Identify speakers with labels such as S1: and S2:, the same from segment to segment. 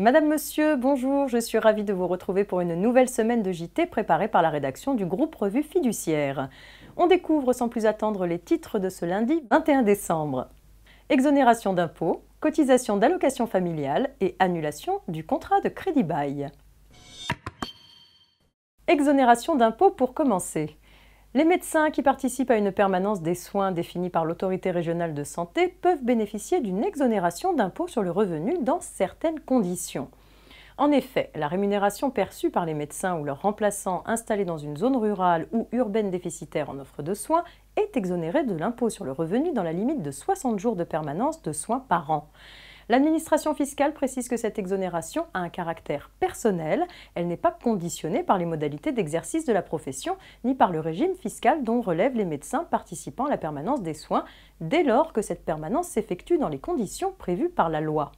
S1: Madame, Monsieur, bonjour, je suis ravie de vous retrouver pour une nouvelle semaine de JT préparée par la rédaction du groupe Revue Fiduciaire. On découvre sans plus attendre les titres de ce lundi 21 décembre. Exonération d'impôts, cotisation d'allocation familiale et annulation du contrat de crédit-bail. Exonération d'impôts pour commencer. Les médecins qui participent à une permanence des soins définie par l'autorité régionale de santé peuvent bénéficier d'une exonération d'impôt sur le revenu dans certaines conditions. En effet, la rémunération perçue par les médecins ou leurs remplaçants installés dans une zone rurale ou urbaine déficitaire en offre de soins est exonérée de l'impôt sur le revenu dans la limite de 60 jours de permanence de soins par an. L'administration fiscale précise que cette exonération a un caractère personnel, elle n'est pas conditionnée par les modalités d'exercice de la profession ni par le régime fiscal dont relèvent les médecins participant à la permanence des soins, dès lors que cette permanence s'effectue dans les conditions prévues par la loi.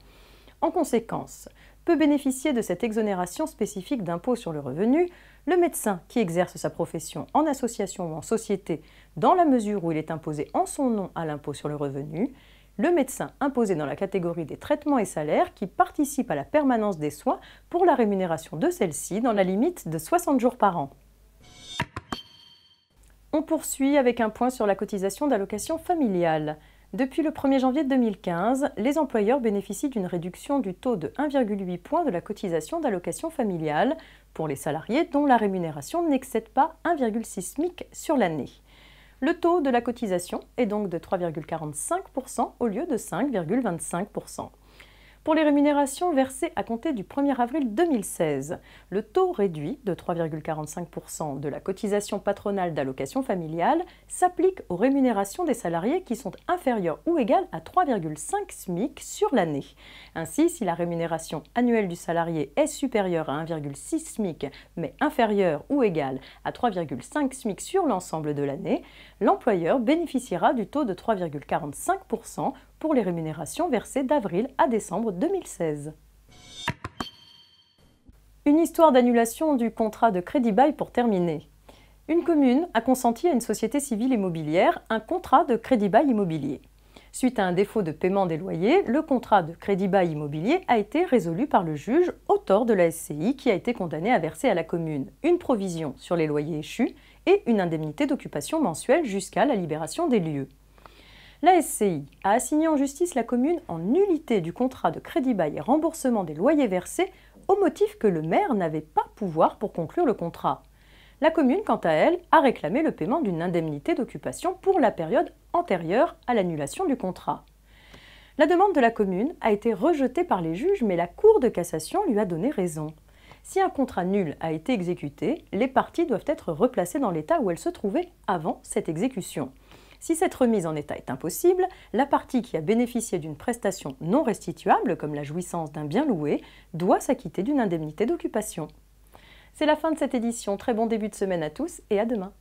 S1: En conséquence, peut bénéficier de cette exonération spécifique d'impôt sur le revenu le médecin qui exerce sa profession en association ou en société dans la mesure où il est imposé en son nom à l'impôt sur le revenu, le médecin imposé dans la catégorie des traitements et salaires qui participe à la permanence des soins pour la rémunération de celle-ci dans la limite de 60 jours par an. On poursuit avec un point sur la cotisation d'allocation familiale. Depuis le 1er janvier 2015, les employeurs bénéficient d'une réduction du taux de 1,8 point de la cotisation d'allocation familiale pour les salariés dont la rémunération n'excède pas 1,6 SMIC sur l'année. Le taux de la cotisation est donc de 3,45% au lieu de 5,25%. Pour les rémunérations versées à compter du 1er avril 2016, le taux réduit de 3,45% de la cotisation patronale d'allocation familiale s'applique aux rémunérations des salariés qui sont inférieures ou égales à 3,5 SMIC sur l'année. Ainsi, si la rémunération annuelle du salarié est supérieure à 1,6 SMIC mais inférieure ou égale à 3,5 SMIC sur l'ensemble de l'année, l'employeur bénéficiera du taux de 3,45% pour les rémunérations versées d'avril à décembre 2016. Une histoire d'annulation du contrat de crédit-bail pour terminer. Une commune a consenti à une société civile immobilière un contrat de crédit-bail immobilier. Suite à un défaut de paiement des loyers, le contrat de crédit-bail immobilier a été résolu par le juge au tort de la SCI qui a été condamnée à verser à la commune une provision sur les loyers échus et une indemnité d'occupation mensuelle jusqu'à la libération des lieux. La SCI a assigné en justice la commune en nullité du contrat de crédit-bail et remboursement des loyers versés au motif que le maire n'avait pas pouvoir pour conclure le contrat. La commune, quant à elle, a réclamé le paiement d'une indemnité d'occupation pour la période antérieure à l'annulation du contrat. La demande de la commune a été rejetée par les juges, mais la Cour de cassation lui a donné raison. Si un contrat nul a été exécuté, les parties doivent être replacées dans l'état où elles se trouvaient avant cette exécution. Si cette remise en état est impossible, la partie qui a bénéficié d'une prestation non restituable, comme la jouissance d'un bien loué, doit s'acquitter d'une indemnité d'occupation. C'est la fin de cette édition. Très bon début de semaine à tous et à demain.